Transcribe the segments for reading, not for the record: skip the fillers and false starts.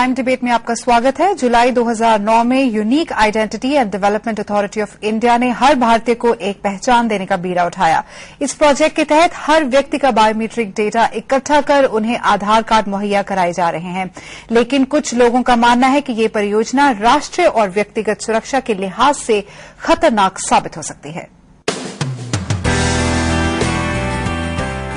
Prime debate में आपका स्वागत है। जुलाई 2009 में unique identity and development authority of India ने हर भारतीय को एक पहचान देने का बीड़ा उठाया। इस प्रोजेक्ट के तहत हर व्यक्ति का बायोमीट्रिक डेटा इकट्ठा कर उन्हें आधार कार्ड मुहैया कराए जा रहे हैं, लेकिन कुछ लोगों का मानना है कि ये परियोजना राष्ट्रीय और व्यक्तिगत सुरक्षा के लिहाज से खतरनाक साबित हो सकती है।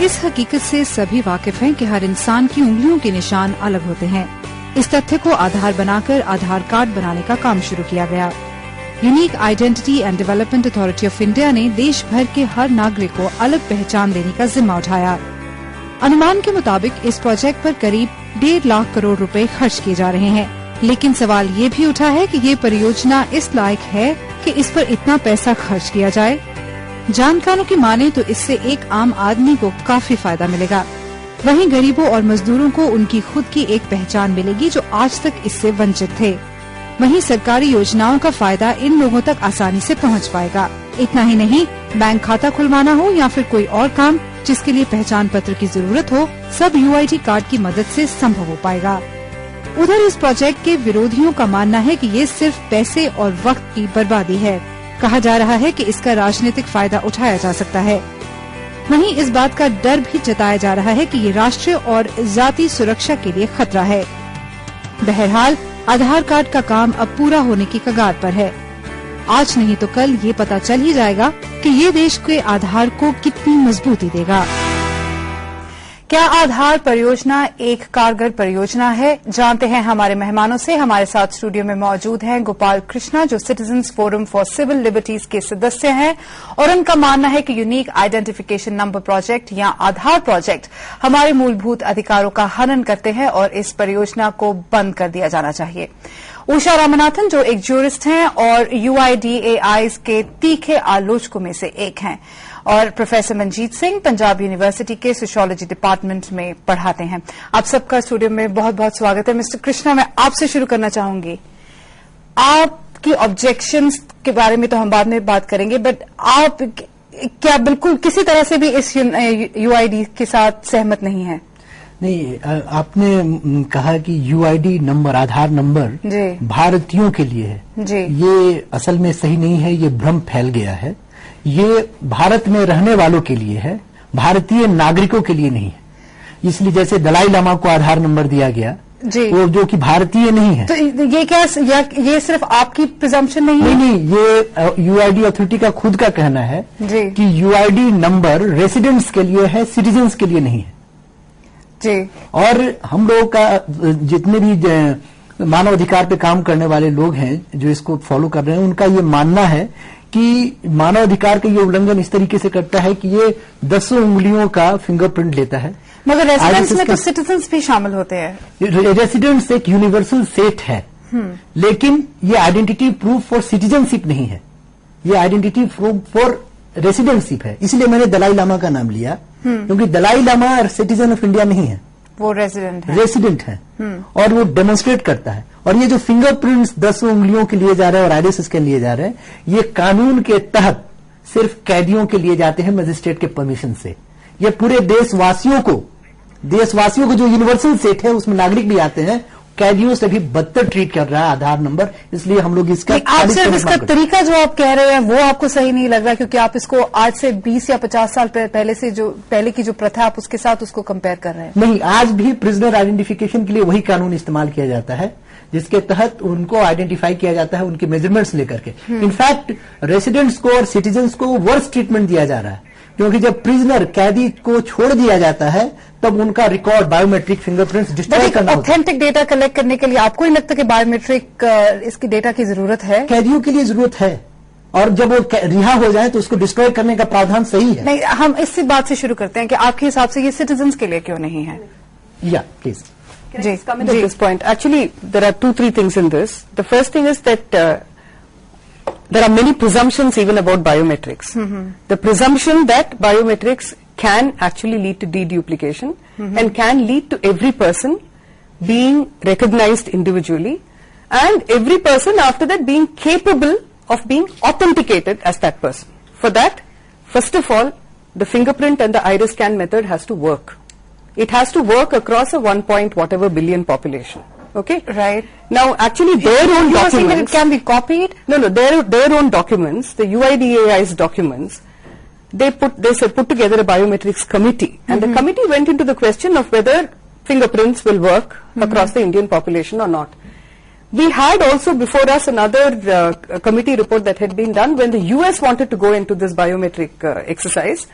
इस हकीकत से सभी वाकिफ हैं कि हर इंसान की उंगलियों के निशान अलग होते हैं। इस तथ्य को आधार बनाकर आधार कार्ड बनाने का काम शुरू किया गया। Unique identity and development authority of India ने देश भर के हर नागरिक को अलग पहचान देने का जिम्मा उठाया। अनुमान के मुताबिक इस प्रोजेक्ट पर करीब 1.5 लाख करोड़ रुपए खर्च किए जा रहे हैं, लेकिन सवाल ये भी उठा है कि ये परियोजना इस लायक है कि इस पर इतना पैसा खर्च किया जाए। जानकारों की माने तो इससे एक आम आदमी को काफी फायदा मिलेगा, वहीं गरीबों और मजदूरों को उनकी खुद की एक पहचान मिलेगी जो आज तक इससे वंचित थे। वहीं सरकारी योजनाओं का फायदा इन लोगों तक आसानी से पहुंच पाएगा। इतना ही नहीं, बैंक खाता खुलवाना हो या फिर कोई और काम जिसके लिए पहचान पत्र की जरूरत हो, सब यूआईडी कार्ड की मदद से संभव हो पाएगा। उधर इस प्रोजेक्ट के विरोधियों का मानना है कि ये सिर्फ पैसे और वक्त की बर्बादी है। कहा जा रहा है कि इसका राजनीतिक फायदा उठाया जा सकता है। वहीं इस बात का डर भी जताया जा रहा है कि ये राष्ट्रीय और जाति सुरक्षा के लिए खतरा है। बहरहाल आधार कार्ड का काम अब पूरा होने की कगार पर है। आज नहीं तो कल ये पता चल ही जाएगा कि ये देश के आधार को कितनी मजबूती देगा। क्या आधार परियोजना एक कारगर परियोजना है? जानते हैं हमारे मेहमानों से। हमारे साथ स्टूडियो में मौजूद हैं गोपाल कृष्णा, जो citizens forum for civil liberties के सदस्य हैं, और उनका मानना है कि यूनिक आइडेंटिफिकेशन नंबर प्रोजेक्ट या आधार प्रोजेक्ट हमारे मूलभूत अधिकारों का हनन करते हैं और इस परियोजना को बंद कर दिया जाना चाहिए। उषा रामनाथन, जो एक ज्यूरिस्ट हैं और यूआईडीएआई के तीखे आलोचकों में से एक हैं, और प्रोफेसर मंजीत सिंह, पंजाब यूनिवर्सिटी के सोशियोलॉजी डिपार्टमेंट में पढ़ाते हैं। आप सबका स्टूडियो में बहुत बहुत स्वागत है। मिस्टर कृष्णा, मैं आपसे शुरू करना चाहूंगी। आपकी ऑब्जेक्शंस के बारे में तो हम बाद में बात करेंगे, बट आप क्या बिल्कुल किसी तरह से भी इस यूआईडी के साथ सहमत नहीं है? नहीं, आपने कहा कि यूआईडी नंबर, आधार नंबर भारतीयों के लिए है जी। ये असल में सही नहीं है, ये भ्रम फैल गया है। ये भारत में रहने वालों के लिए है, भारतीय नागरिकों के लिए नहीं है। इसलिए जैसे दलाई लामा को आधार नंबर दिया गया जी, वो जो कि भारतीय नहीं है। तो ये क्या ये सिर्फ आपकी प्रिजम्पशन नहीं है? नहीं, ये यूआईडी अथॉरिटी का खुद का कहना है जी, कि यूआईडी नंबर रेसिडेंट्स के लिए है, सिटीजन्स के लिए नहीं है जी। और हम लोगों का जितने भी मानवाधिकार पे काम करने वाले लोग हैं जो इसको फॉलो कर रहे हैं, उनका ये मानना है कि मानवाधिकार का ये उल्लंघन इस तरीके से करता है कि ये 10 उंगलियों का फिंगरप्रिंट लेता है। मगर रेसिडेंट्स में तो सिटीजन्स भी शामिल होते हैं। रेसिडेंट्स एक यूनिवर्सल सेट है, लेकिन ये आइडेंटिटी प्रूफ फॉर सिटीजनशिप नहीं है, ये आइडेंटिटी प्रूफ फॉर रेसिडेंटशिप है। इसलिए मैंने दलाई लामा का नाम लिया, क्योंकि Dalai Lama citizen of India नहीं है, वो रेसिडेंट है और वो डेमोन्स्ट्रेट करता है। और ये जो फिंगरप्रिंट्स 10 उंगलियों के लिए जा रहे हैं और आईरिस के लिए जा रहे हैं, ये कानून के तहत सिर्फ कैदियों के लिए जाते हैं मजिस्ट्रेट के परमिशन से। ये पूरे देशवासियों को जो यूनिवर्सल सेट है उसमें नागरिक भी आते हैं, कैदियों से भी बदतर ट्रीट कर रहा है आधार नंबर। इसलिए हम लोग इसका आप सिर्फ इसका तरीका जो आप कह रहे हैं वो आपको सही नहीं लग रहा, क्योंकि आप इसको आज से 20 या 50 साल पहले की जो प्रथा है आप उसके साथ उसको कंपेयर कर रहे हैं। नहीं, आज भी प्रिजनर आइडेंटिफिकेशन के लिए वही कानून इस्तेमाल किया जाता है, जिसके तहत उनको आइडेंटिफाई किया जाता है उनके मेजरमेंट्स लेकर के। इनफैक्ट रेसिडेंट्स को और सिटीजन्स को वर्स्ट ट्रीटमेंट दिया जा रहा है, क्योंकि जब प्रिजनर कैदी को छोड़ दिया जाता है तब उनका रिकॉर्ड बायोमेट्रिक फिंगरप्रिंट्स डिस्ट्रॉय करना होता है। ऑथेंटिक डेटा कलेक्ट करने के लिए आपको नहीं लगता कि बायोमेट्रिक इसकी डेटा की जरूरत है? कैदियों के लिए जरूरत है, और जब वो रिहा हो जाए तो उसको डिस्ट्रॉय करने का प्रावधान सही है। नहीं, हम इसी बात से शुरू करते हैं कि आपके हिसाब से ये सिटीजन्स के लिए क्यों नहीं है? या please comment at this point. Actually, there are 2-3 things in this. The first thing is that there are many presumptions even about biometrics. The presumption that biometrics can actually lead to deduplication and can lead to every person being recognized individually, and every person after that being capable of being authenticated as that person. For that, first of all, the fingerprint and the iris scan method has to work. It has to work across a 1 point whatever billion population. Okay? Right. Now, actually, their own You are saying that it documents... can be copied? No, their own documents, the UIDAI's documents, they said put together a biometrics committee, and the committee went into the question of whether fingerprints will work across the Indian population or not. We had also before us another committee report that had been done when the US wanted to go into this biometric exercise,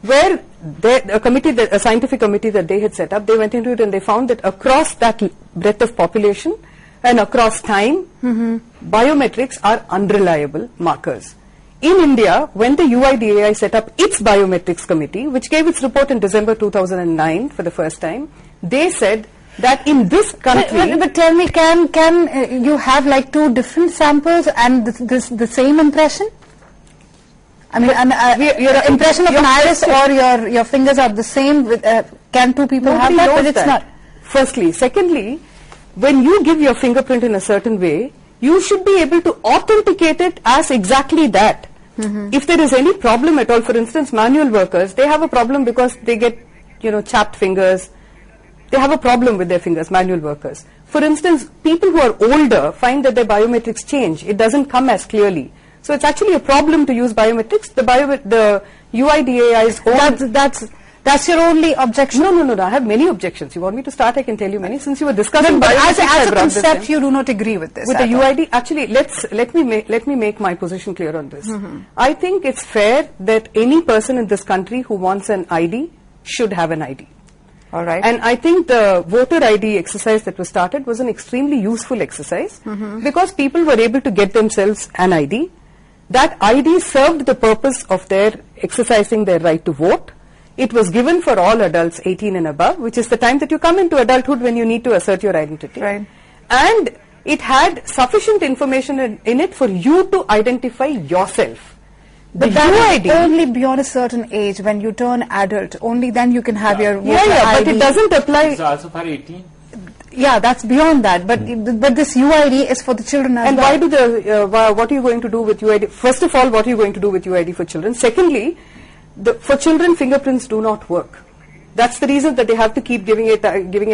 where a scientific committee that they had set up, they went into it and they found that across that breadth of population and across time, biometrics are unreliable markers. In India, when the UIDAI set up its biometrics committee, which gave its report in December 2009 for the first time, they said that in this country... But tell me, can you have like two different samples and the same impression? I mean, your impression of an iris or your fingers are the same. Can two people have that? But it's not. Firstly. Secondly, when you give your fingerprint in a certain way, you should be able to authenticate it as exactly that. If there is any problem at all, for instance, manual workers, they have a problem because they get, chapped fingers. They have a problem with their fingers, manual workers. For instance, people who are older find that their biometrics change. It doesn't come as clearly. So it's actually a problem to use biometrics. The UIDAI's own... That's your only objection? No. I have many objections. You want me to start? I can tell you many. Since you were discussing but biometrics, as a concept, you do not agree with this. With the UID, actually, let me make my position clear on this. I think it's fair that any person in this country who wants an ID should have an ID. All right. And I think the voter ID exercise that was started was an extremely useful exercise because people were able to get themselves an ID. That ID served the purpose of their exercising their right to vote. It was given for all adults 18 and above, which is the time that you come into adulthood when you need to assert your identity. Right. And it had sufficient information in it for you to identify yourself. But that is only beyond a certain age. When you turn adult, only then you can have your voter ID. But it doesn't apply. It's also for 18. Yeah, that's beyond that. But this UID is for the children as well. And what are you going to do with UID? First of all, what are you going to do with UID for children? Secondly, for children, fingerprints do not work. That's the reason that they have to keep giving it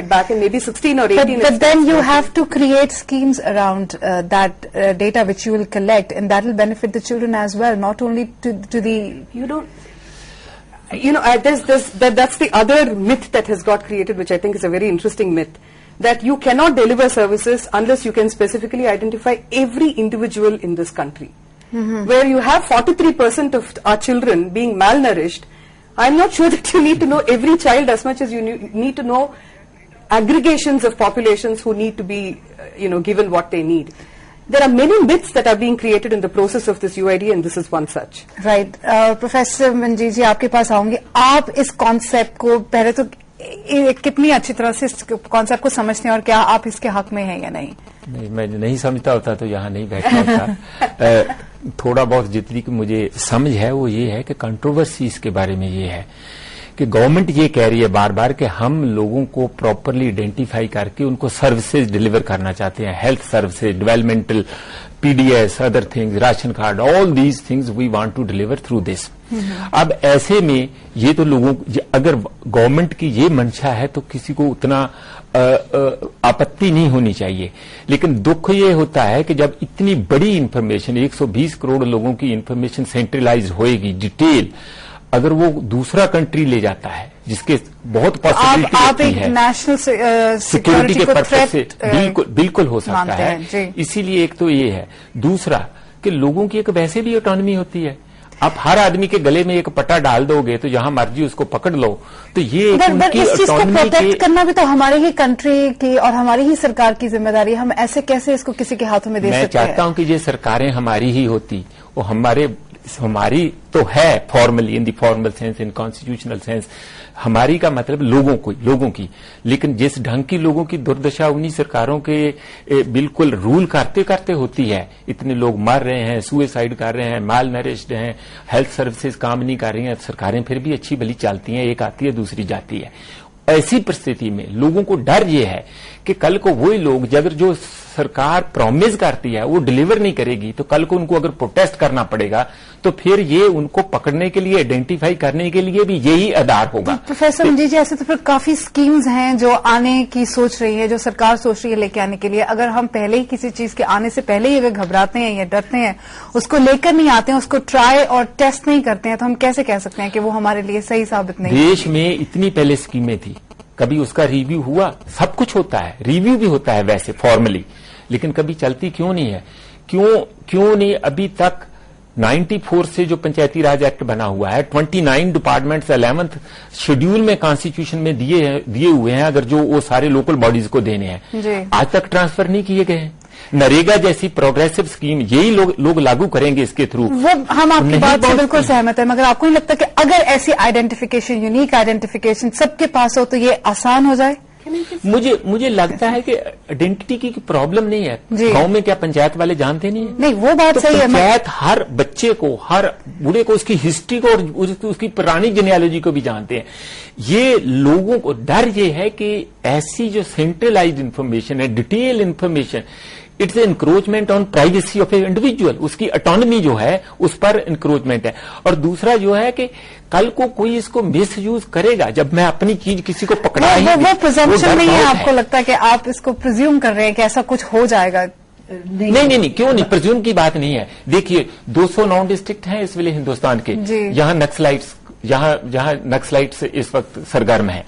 back in maybe 16 or 18. But then you have to create schemes around that data which you will collect, and that will benefit the children as well, not only to the... You don't... that's the other myth that has got created, which I think is a very interesting myth, that you cannot deliver services unless you can specifically identify every individual in this country. Where you have 43% of our children being malnourished, I'm not sure that you need to know every child as much as you need to know aggregations of populations who need to be, given what they need. There are many myths that are being created in the process of this UID, and this is one such. Right. Professor Manjeet जी, आपके पास आऊंगी. आप इस concept को पहले तो कितनी अच्छी तरह से इस कॉन्सेप्ट को समझते हैं और क्या आप इसके हक में हैं या नहीं? नहीं, मैं नहीं समझता होता तो यहाँ नहीं बैठा होता. थोड़ा बहुत जितनी की मुझे समझ है वो ये है कि कंट्रोवर्सी इसके बारे में ये है कि गवर्नमेंट ये कह रही है बार बार कि हम लोगों को प्रॉपरली आइडेंटिफाई करके उनको सर्विसेज डिलीवर करना चाहते हैं, health services, developmental, PDS, other things, ration card, all these things we want to deliver through this. अब ऐसे में ये तो लोगों, अगर गवर्नमेंट की ये मंशा है तो किसी को उतना आपत्ति नहीं होनी चाहिए. लेकिन दुख ये होता है कि जब इतनी बड़ी इंफॉर्मेशन, 120 करोड़ लोगों की इंफॉर्मेशन सेंट्रलाइज होएगी, डिटेल, अगर वो दूसरा कंट्री ले जाता है जिसके बहुत पॉसिबिलिटी होती है, नेशनल सिक्योरिटी के पर्पज से बिल्कुल हो सकता है. इसीलिए एक तो ये है. दूसरा कि लोगों की एक वैसे भी ऑटोनॉमी होती है. आप हर आदमी के गले में एक पट्टा डाल दोगे तो जहां मर्जी उसको पकड़ लो, तो ये उनकी ऑटोनॉमी के करना भी तो हमारी ही कंट्री की और हमारी ही सरकार की जिम्मेदारी. हम ऐसे कैसे इसको किसी के हाथों में दे सकते हैं? मैं चाहता हूं कि ये सरकारें हमारी ही होती, वो हमारी तो है formally, in the formal sense, in constitutional sense. हमारी का मतलब लोगों की, लेकिन जिस ढंग की लोगों की दुर्दशा उन्हीं सरकारों के बिल्कुल रूल करते करते होती है. इतने लोग मर रहे हैं, सुसाइड कर रहे हैं, माल नरिश्ड हैं, हेल्थ सर्विसेज काम नहीं कर रही हैं. सरकारें फिर भी अच्छी भली चलती हैं, एक आती है दूसरी जाती है. ऐसी परिस्थिति में लोगों को डर ये है कि कल को वही लोग अगर जो सरकार प्रॉमिस करती है वो डिलीवर नहीं करेगी, तो कल को उनको अगर प्रोटेस्ट करना पड़ेगा तो फिर ये उनको पकड़ने के लिए, आइडेंटिफाई करने के लिए भी यही आधार होगा। प्रोफेसर मंजीत जी, ऐसे तो फिर काफी स्कीम्स हैं जो आने की सोच रही है, जो सरकार सोच रही है लेके आने के लिए। अगर हम पहले ही किसी चीज के आने से पहले ही अगर घबराते हैं या डरते हैं, उसको लेकर नहीं आते हैं, उसको ट्राई और टेस्ट नहीं करते हैं, तो हम कैसे कह सकते हैं कि वो हमारे लिए सही साबित नहीं? देश में इतनी पहले स्कीमें थी, कभी उसका रिव्यू हुआ? सब कुछ होता है, रिव्यू भी होता है वैसे फॉर्मली, लेकिन कभी चलती क्यों नहीं है? क्यों नहीं अभी तक? 94 से जो पंचायती राज एक्ट बना हुआ है, 29 डिपार्टमेंट्स 11th शेड्यूल में कॉन्स्टिट्यूशन में दिए हुए हैं, अगर जो वो सारे लोकल बॉडीज को देने हैं, आज तक ट्रांसफर नहीं किए गए हैं। नरेगा जैसी प्रोग्रेसिव स्कीम यही लोग लागू करेंगे इसके थ्रू। वो हम आपकी बात से बिल्कुल सहमत है, मगर आपको नहीं लगता कि अगर ऐसी आइडेंटिफिकेशन, यूनिक आइडेंटिफिकेशन सबके पास हो तो ये आसान हो जाए? मुझे लगता है कि आइडेंटिटी की प्रॉब्लम नहीं है। गांव में क्या पंचायत वाले जानते नहीं है? नहीं, वो बात तो सही है। पंचायत हर बच्चे को, हर बूढ़े को, उसकी हिस्ट्री को और उसकी पुरानी जेनियोलॉजी को भी जानते हैं। ये लोगों को डर ये है कि ऐसी जो सेंट्रलाइज्ड इंफॉर्मेशन है, detail information, it's encroachment on privacy of A individual, उसकी ऑटोनॉमी जो है उस पर एनक्रोचमेंट है। और दूसरा जो है कि कल को कोई इसको मिस यूज करेगा, जब मैं अपनी चीज किसी को पकड़ा वो प्रिजम्पशन नहीं है? आपको लगता है कि आप इसको प्रिज्यूम कर रहे हैं कि ऐसा कुछ हो जाएगा? नहीं, क्यों नहीं? प्रिज्यूम की बात नहीं है। देखिए 209 डिस्ट्रिक्ट हैं इस वेले हिंदुस्तान के, यहाँ नक्सलाइट्स, जहां नक्सलाइट्स इस वक्त सरगर्म है।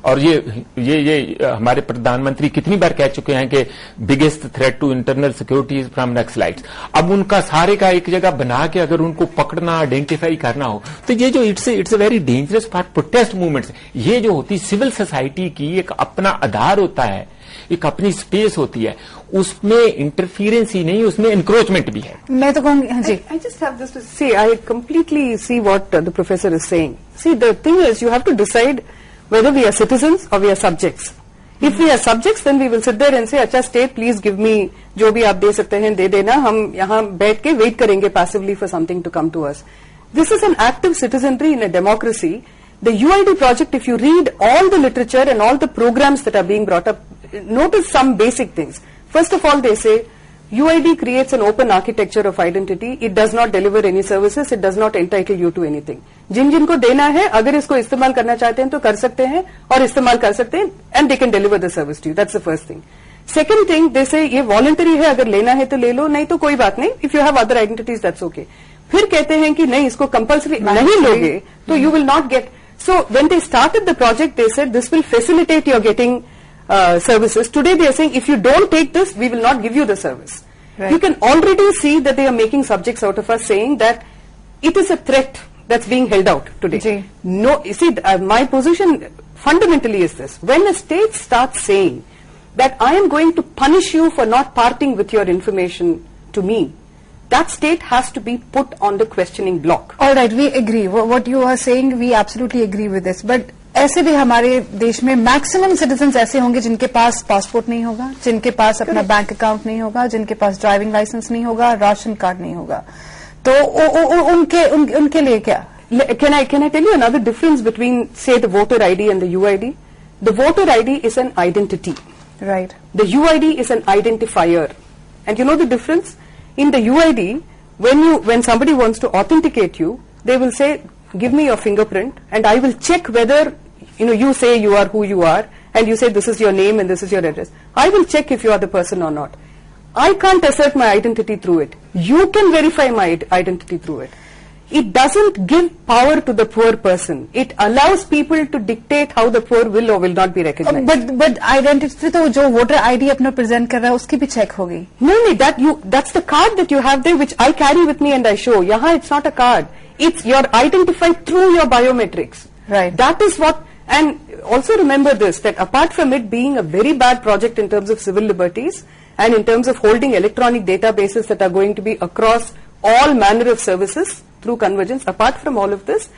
और ये हमारे प्रधानमंत्री कितनी बार कह चुके हैं कि biggest threat to internal security is from naxalites. अब उनका सारे का एक जगह बना के अगर उनको पकड़ना, आइडेंटिफाई करना हो, तो ये जो it's a very dangerous for protest movements. ये जो होती सिविल सोसाइटी की एक अपना आधार होता है, एक अपनी स्पेस होती है, उसमें इंटरफियरेंस ही नहीं, उसमें एनक्रोचमेंट भी है। मैं तो कहूंगी जी, I just have this to see. I completely see what the professor is saying. See, the thing is, you have to decide whether we are citizens or we are subjects. If we are subjects, then we will sit there and say, "अच्छा state, please give me जो भी आप दे सकते हैं दे देना, हम यहाँ बैठ के वेट करेंगे passively for something to come to us." This is an active citizenry in a democracy. The UID project, if you read all the literature and all the programs that are being brought up, notice some basic things. First of all, they say UID creates an open architecture of identity. It does not deliver any services. It does not entitle you to anything. जिनको देना है, अगर इसको इस्तेमाल करना चाहते हैं तो कर सकते हैं और इस्तेमाल कर सकते हैं, and they can deliver the service to you. That's the first thing. Second thing, they say ये voluntary है, अगर लेना है तो ले लो, नहीं तो कोई बात नहीं. If you have other identities, that's okay. फिर कहते हैं कि नहीं, इसको compulsory नहीं लोगे तो you will not get. So when they started the project, they said this will facilitate your getting services. Today they are saying if you don't take this, we will not give you the service. Right. You can already see that they are making subjects out of us, saying that it is a threat that's being held out today. Ji. No, you see, my position fundamentally is this: when a state starts saying that I am going to punish you for not parting with your information to me, that state has to be put on the questioning block. All right, we agree. What you are saying, we absolutely agree with this. But ऐसे भी हमारे देश में maximum citizens ऐसे होंगे जिनके पास passport नहीं होगा, जिनके पास अपना बैंक अकाउंट नहीं होगा, जिनके पास ड्राइविंग लाइसेंस नहीं होगा, राशन कार्ड नहीं होगा, तो उनके लिए क्या? Can I tell you another difference between, say, the voter ID and the UID? The voter ID is an identity. Right. The UID is an identifier. And you know the difference? In the UID, when somebody wants to authenticate you, they will say, give me your fingerprint and I will check whether, you say you are who you are and you say this is your name and this is your address. I will check if you are the person or not. I can't assert my identity through it. You can verify my identity through it. It doesn't give power to the poor person. It allows people to dictate how the poor will or will not be recognized. But identity तो जो voter ID अपना present कर रहा है उसकी भी check होगी? No, that's the card that you have there, which I carry with me and I show. यहाँ it's not a card. You're identified through your biometrics. Right. That is what, and also remember this, that apart from it being a very bad project in terms of civil liberties and in terms of holding electronic databases that are going to be across all manner of services through convergence, apart from all of this,